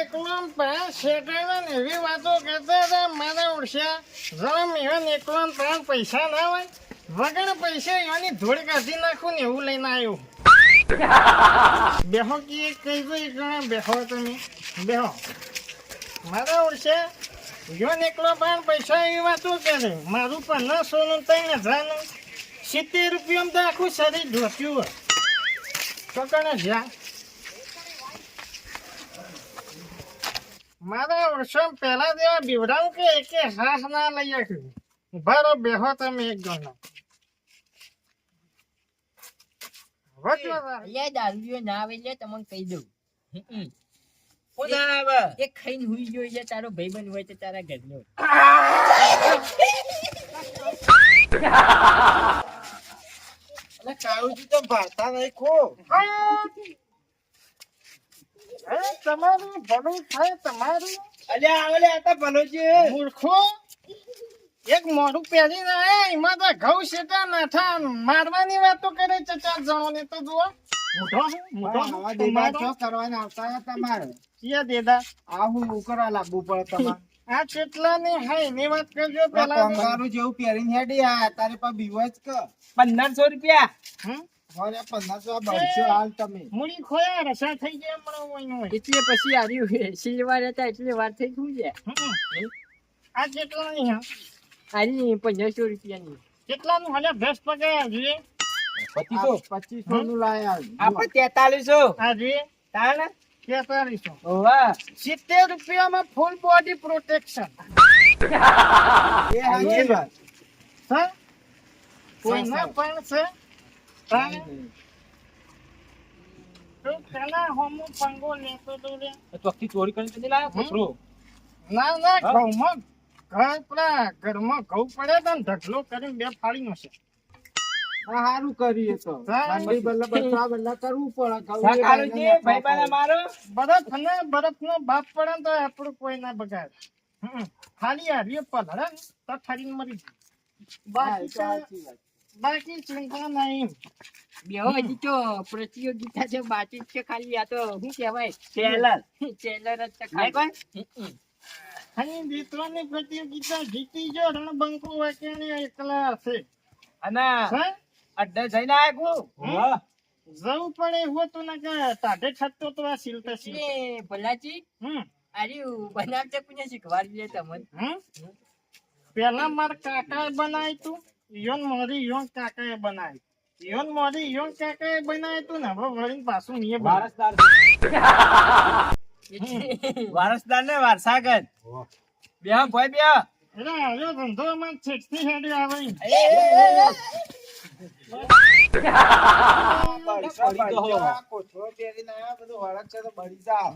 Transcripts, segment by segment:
એકલો પાંચ શેઠાને ને એવી વાતો કરતા હતા મારા ઓળખ્યા જરા મેં એકલો પાંચ પૈસા ના હોય વગર પૈસા એની ધૂળ કાઢી નાખું ને એવું લઈને આવ્યો બેહો કે કઈ ગઈ ગણા બેહો તમે બેહો મારા ઓળખ્યા યોન એકલો પાંચ પૈસા એવી વાતો કરે મારું 1500 નું 3000 70 રૂપિયામાં તો આખું શરીર ધોત્યું હોય તો કણે જ્યાં મારા વર્ષો પહેલા જેવા બીવડાવું કે હાથ ના લઈ આખ્યું ઉભારો બેહો તમે એક ગણો દારૂ ના આવે એટલે તમને કહી દઉં એક ખાઈને હુઈ ગયો છે તારો ભાઈબંધ હોય તો તારા ઘરનો કાળુજી તો ભાતા નહીં ખો તમારું ભલું થાય તમારું અલ્યા આ તો ભલોજી મૂર્ખો એક મોઢું પહેરી જાય એમાં તો ઘઉં શેટા નાઠા મારવાની વાતો કરે છે 4 જણો ને તો જુઓ આવા દેવા છો કરવાના આવતા તમારે ક્યાં દેદા આવું કરવા લાગવું પડે તમારે આ કેટલા ને હાય ની વાત કરજો પેલા કંગારું જેવું પહેરીને હેડી આ તારી પાસે બીવો જ કે 1500 રૂપિયા હવે 1500 બળશો હાલ તમે મૂડી ખોયા રસા થઈ ગયા હમણાં હોય એટલે પછી આવ્યું શિલવાર હતા એટલે વાર થઈ ગયું છે આ કેટલા ની હા આની 1500 રૂપિયાની કેટલાનું હાલે ભેસ પગાયા જોઈએ 2500 નું લાયા આપણે 4300 આ જોઈએ તાણે 4300 વાહ 70 રૂપિયામાં ફૂલ બોડી પ્રોટેક્શન એ હાચી વાત હા કોઈ ના પણ છે તાણે તો પેલા હોમો પંગો લેતો તો રે ચોખ્ખી ચોરી કરીને તો લાયો કચરો ના ઘઉંમાં ઘરમાં ઘઉં પડે તો ઢગલો કરીને 2 ફાડી નો છે સારું કરીએ તો ઠંડી બલ્લા બચવા બલ્લા કરવું પડે કાળુજી ભાઈબંધ મારો બરફનો બાપ પડે તો આપણું કોઈ ના બગાડે ખાલી હારીએ પલળે ને તો ઠરીને મરી જાય બાકી ચિંતા નહીં બેહો હજી તો પ્રતિયોગિતા છે બાકી છે ખાલી આ તો શું કહેવાય ચેલર જ છે ખાલી અને દીકરાની પ્રતિયોગિતા જીતી જો રણબંકો વાક્યાની એકલા હશે અને અડ્ડે જઈને આવ્યો જવું પડે એવું તો ના કે તાઢે છતો તો આ સિલતા સિલ ભલાજી આર્યું બનાવતે કોને શીખવાડી લે તમને પેલા મારા કાકાએ બનાવ્યું તું યોન મોરી યોન કાકાએ બનાવ્યું યોન મોરી યોન કાકાએ બનાવ્યું તું ને હવે વળીને પાછું નહીં વારસદાર ને વારસાગત બે ભાઈ બે એટલે આવ્યો ધંધો માં છેકથી હેડી આવે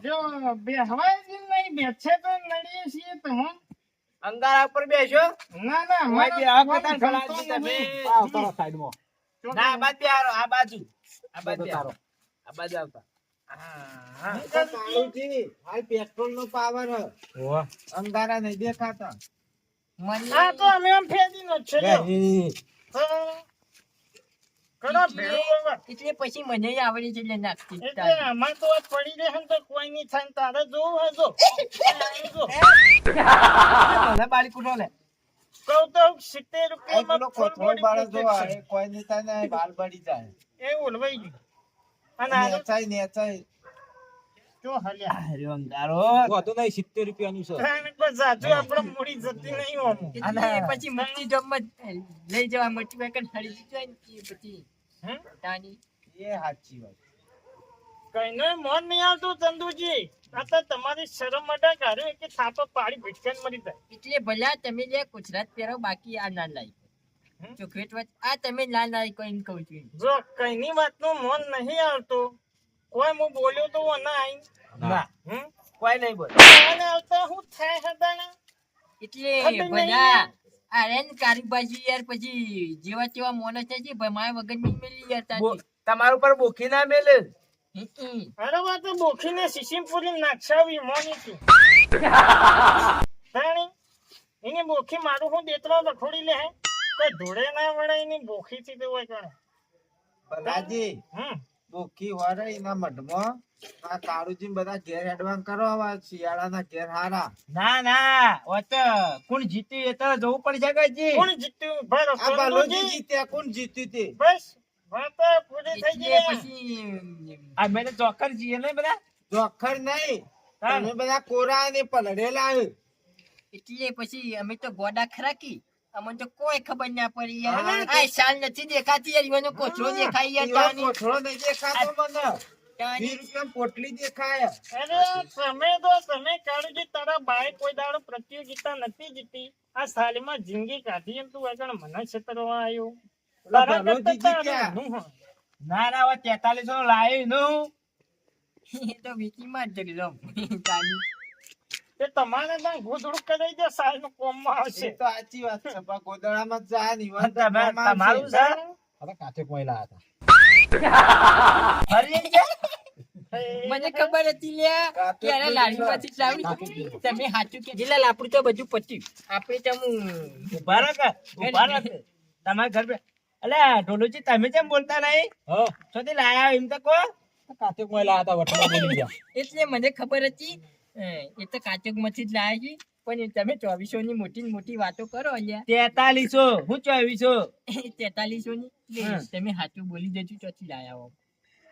જો બે હવાઈ નહીં બેસે તો નડીએ છીએ તમે અંગારા ઉપર બેસો ના ભાઈ બે આ કતાર ફળા દીધા બે ના આ બાજુ આરો આ બાજુ આવતા પેટ્રોલ નો પાવર અંધારા નહીં દેખાતા આ તો અમે આમ ફેદી નો છે એટલે પછી મને આવડી છે એટલે નાખતી એટલે આમાં તો પડી રહે તો કોઈ નહીં થાય તારે જોવું હોય મને બાળી કુટો લે કહું તો 70 રૂપિયામાં કોથળો બાળા જો કોઈ નહીં થાય ને બાલ બળી જાય એ ઓલવાઈ ગયું અને નેચાઈ જો હલ્યા અરે અંગારો તો નહીં 70 રૂપિયાનું છે જાજુ આપણે મૂડી જતી નહીં હોનું એટલે પછી મચ્છી જમત લઈ જવા મચ્છી વેકન હળી દીધો ને પછી તાની એ સાચી વાત કઈનો મોન નહીં આવતું ચંદુજી આ તો તમારી શરમ અડા કાઢ્યો કે થાપો પાડી ભીટકન મરી જાય એટલે ભલા તમે જે ગુજરાત પહેરો બાકી આ ના લાઈ ચોખવેટ વાત આ તમે ના લાઈ કોઈ કહું છું જો કઈની વાતનું મોન નહીં આવતું કોઈ હું બોલ્યો તો ના આઈ ના કોઈ નહીં બોલ અને આવતા હું થાય હદાના એટલે ભલા આરેન કારીબાજી યાર પછી જેવા તેવા મોન છે જે ભમાય વગર ની મેલી યાર તાની તમારું પર બોખી ના મેલે અરે વાત તો બોખીને સિસિમપુરી નાક્ષાવી મોની તું તાણી એની બોખી મારું હું દેતવા વખોડી લે હે કોઈ ધોળે ના વળે એની બોખી થી તો હોય કણે ભલાજી દુઃખી હોય એના મઢમાં આ કાળુજી બધા ઘેર એડવાન્સ કરો હવે શિયાળાના ઘેર હારા. ના ના ઓ તો કોણ જીત્યું એ તો જોવું પડશે કાજી. કોણ જીત્યું ભાઈ આ બાલોજી જીત્યા, કોણ જીત્યું તે? બસ વાત પૂરી થઈ ગઈ પછી અમે તો ચોક્કસ છીએ ને બધા. જોખર નહીં, હા. તમે બધા કોરા ને પલળેલા હે. એટલે પછી અમે તો ગોડા ખરાકી અમને તો કોઈ ખબર ના પડી યાર. હા. આ શાલ નથી દેખાતી યાર, ઈવાનો કોથળો દેખાય યાર. એવા તાની. કોથળો નહીં દેખાતો મને. તાની. 20 રૂપિયામાં પોટલી દેખાય. અરે તમે કાળુજી તારા બાઈ કોઈ દાડો પ્રતિયોગિતા નથી જીતી. આ સાલમાં જિંદગી કાઢી એમ તું આગળ મને છેતરવા આવ્યો. તારા ભલોજી કરતા જીત્યા. તારું હું. ના ના હવે 43 લાવ્યું નું એ તો વીકીમાં જ જગલો. તાની. તે તમારે ત્યાં ગોદડું કરી દે સાલનું કોમમાં એ આવશે. તો સાચી વાત છે પણ ગોદડામાં જ જા ને ઈવન તો તમારું કોમ આવશે. છે? ફરી છે? મને ખબર હતી લ્યા કે આને લારીમાંથી જ લાવી. તમે સાચું કે જીલાલ આપણું તો બધું પત્યું. આપણે તો ઉભા રહો કે ઉભા રહો કે. તમારા ઘર પે અલે ઢોલુજી તમે કેમ બોલતા નહીં? શોધી લાયા એમ તો કહો. એટલે મને ખબર હતી એ તો કાચક માંથી જ લાયા છે પણ તમે 2400 ની મોટી ને મોટી વાતો કરો અલ્યા. 4300 હું 2400 4300 ની તમે સાચું બોલી દેજો. ચોથી લાયા હો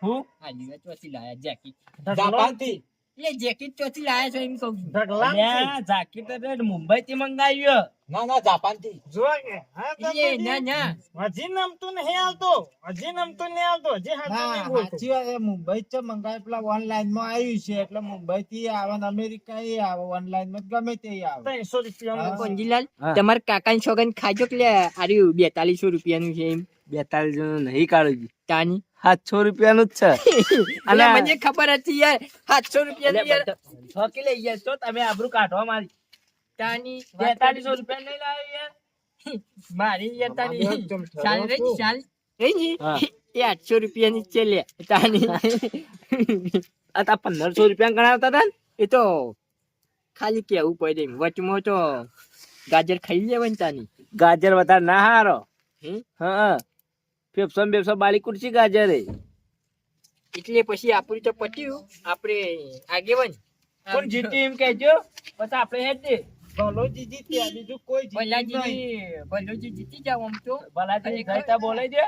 હું આ દિવસ ચોથી લાયા જેકેટ જાપાનથી. એટલે જેકેટ ચોથી લાયા છો એમ કહું છું. ઢગલા અલ્યા જેકેટ તો મુંબઈ થી મંગાવ્યો. જો કે હા તો એટલે ના ના હજી નમતું નહીં આવતો. હજી નમતું નહીં આવતો. હજી હાચું ના, નહીં બોલતો. સાચી વાત છે. મુંબઈ જ મંગાય પેલા ઓનલાઈન માં આવ્યું છે એટલે મુંબઈ થી આવે ને અમેરિકા એ આવે ઓનલાઈન માં ગમે તે આવે. 300 રૂપિયાનું પંજીલાલ તમારા કાકા છોકરા ખાજો કે આર્યું 4200 રૂપિયાનું છે એમ. 42 નહીં કાઢું તાની 700 રૂપિયાનું જ છે. અને મને ખબર હતી યાર 700 રૂપિયાનું યાર થોકી લઈ ગયા છો તમે આબરૂ કાઢવા મારી. તાની 4200 રૂપિયા નહીં લાવ્યો યાર મારી યાર તાની ચાલ રે ચાલ રહી હા. એ 800 રૂપિયાની છે લે તાની. આ તા 1500 રૂપિયા ગણાવતા હતા ને? એ તો ખાલી કેવું પડે એમ. વચમાં તો ગાજર ખાઈ લેવાની તાની. ગાજર વધારે ના હારો. હમ? હા બેસો બાળી કુર્સી ગાજર હે. એટલે પછી આપણું તો પટ્યું આપણે આગેવાન કોણ જીત્યું એમ કહેજો પછી આપણે હેડ દે. ભલોજી જીત્યા, બીજું કોઈ જીત્યું નહીં. ભલોજી જીતી જાવ આમ તો ભલાજી ગઈતા બોલાઈ દે.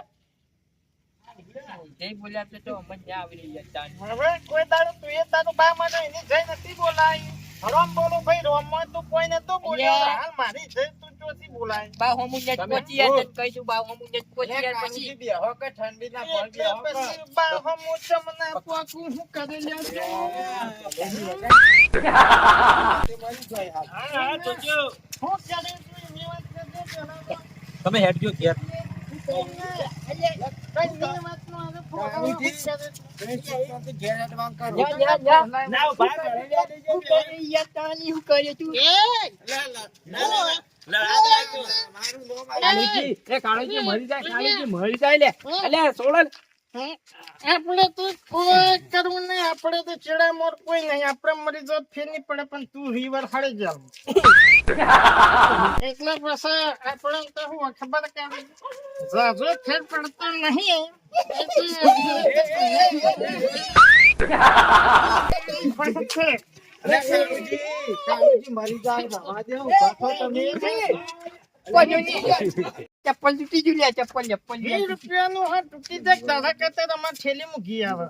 જય બોલ્યા તો અમને ના આવડી યાર તાની. હવે કોઈ દાડો તું એ તારું બા મને એની જઈ નથી બોલાય. રોમ બોલો ભાઈ રોમ માં તું કોઈ નતો બોલ્યો. અલ્યા. હાલ મારી જઈ તું ચોથી બોલાય. બા હોમું ને તમે પહોંચી યાર હો. તને કહી દઉં બા હોમું ને પહોંચી લે, યાર કાળુજી પછી બેહો કે ઠંડીના પગ એટલે બેહો કે. પછી બા હમ ચમના પોકું હું કરી લ્યો છું. તે મરી જાય હાલ. હા જોજો હું કરે તું એની વાત કરજે પેલા. તમે હેડ જો ઘેર. કાળુજી, તમે સુખમાંથી ઘેર એડવાન્સ કરો. ના ઉભા રહો. હું કરી યાર તાની હું કરે તું મારું નો મારું. કાળુજી એ કાળુજી મરી જાય. કાળુજી મરી જાય લે. અલ્યા સોળન આપણે તો કોઈ કરવું નહીં. આપણે તો ચેડા મોર કોઈ નહીં. આપણે મરી જાવ ફેર નહીં પડે પણ તું રિવર હાડી જાવ એટલે પછી આપણે તો હું ખબર કે જાજો ફેર પડતો નહીં. પણ છે. અરે કાળુજી મરી જાય રવા દો. ઉભા થો તમે. ચપ્પલ તૂટી ગયું લે ચપ્પલ 20 રૂપિયાનું હા તૂટી જાય દાદા કરતા તમારે થેલી મૂકી આવે.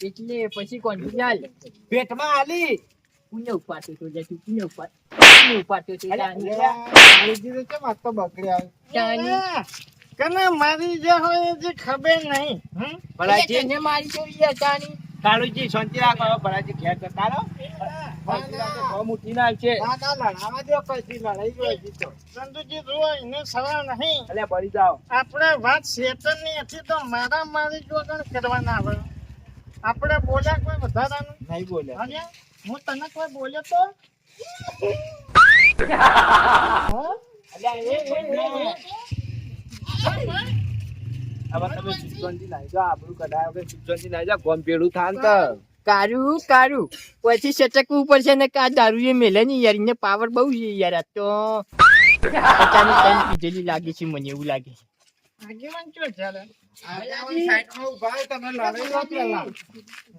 એટલે પછી કોણ ચાલ પેટમાં આલી. પુણ્ય ઉપાડતો તો જા તું પુણ્ય ઉપાડતો તો કાળુજી તો કેમ આ તો બગડ્યા. કને મારી જે હોય એ જે ખબર નહીં. ભલાજી તને મારી તો યાર તાની કાળુજી શાંતિ રાખો. હવે ભલાજી ઘેર જતા રહો. બહુ મોટી ના છે. ના ના લડાવા દો કઈથી લડાઈ ગયો જીતો. ચંદુજી જુઓ એનો સવાલ નહીં. અલ્યા બળી જાઓ. આપણે વાત શેતનની હતી તો મારા મારી જોગણ કરવાના આવે. આપણે બોલ્યા કોઈ વધારાનું નહીં બોલે. અને હું તને કોઈ બોલ્યો તો હવે તમે સુગંધી લાવી જાઓ. આબરૂ કઢાય વગર સુગંધી લાવી જાઓ. ગોમ પેડું થાન તો કારું પછી સટકવું પડશે ને કા દારૂ એ મેલે ની યાર એને પાવર બહુ છે યાર આ તો પચાની ટાઈમ પીધેલી લાગે છે મને એવું લાગે છે આગેવાન ચો ચાલે આગેવાન સાઈડમાં ઊભા હોય, તમે લડાઈ લો પેલા.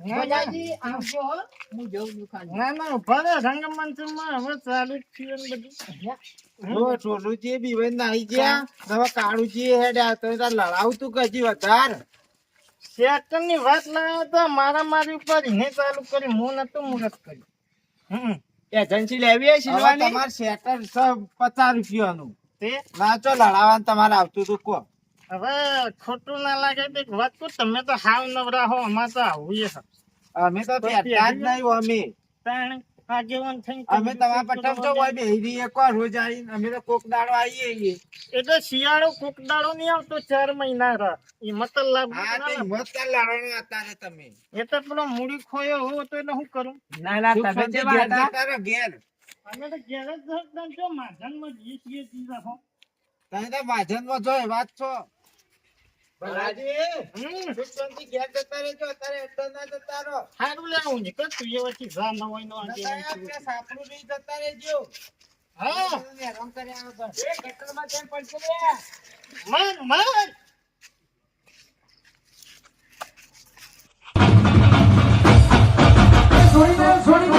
ભલાજી આવજો હો. હું જઉં છું ખાલી. ના ના ઉભા રહો રંગમંચમાં હવે ચાલુ જ થયું ને બધું જો સોનુજી બીવાઈ નાહી ગયા, હવે કાળુજી હેડ્યા, તો તાર લડાવતું કે હજી વધારે. શેટરની વાત લાવ્યો તો મારા મારી ઉપર એને ચાલુ કરી હું નતું મુહૂર્ત કર્યું એજન્સી લેવી હે હવે સિલવાની તમારે શેટર છે 50 રૂપિયાનું. તે નાચો લડાવવાનું તમારે આવતું તું કો. હવે ખોટું ના લાગે તો એક વાત કહું તમે તો હાવ નવરા હો અમાર તો આવું છે અમે તો પહેરતા જ નહીં અમે. તાણ આગેવાન થઈને અમે તમારા પટમ તો હોય બેહી રહીએ કો રોજ આવીને. અમે તો કોક દાડો આવીએ. એટલે શિયાળો કોકડાળો નહીં આવતો 4 મહિના રહે એ મતલબ હા તે હિંમત કર લડવાનું અત્યારે તમે. એ તો પેલો મૂડી ખોયો હો તો એટલે શું કરું ના ના તમે સુખ જે શાંતિ ઘેર હતા જતા રહો ઘેર. અમે તો ઘેર જ ધરતા છો માધનમાં જઈએ છીએ જી રાખો તમે તો માધનમાં જો એ વાત છો. ભલાજી, હમ સુખ શાંતિ ઘેર જતા રહેજો, અત્યારે અંદર ના જતા રહો. સારું લેવું ને કર તું એ વચ્ચે જા ન હોય નો જતા આગેવાન રહો, આપણે સાપડું લઈ જતા રહેજો. હા હેરાન કર્યા વગર. એ ગટરમાં કેમ પડશે લે? મન મન છોડી દે, છોડી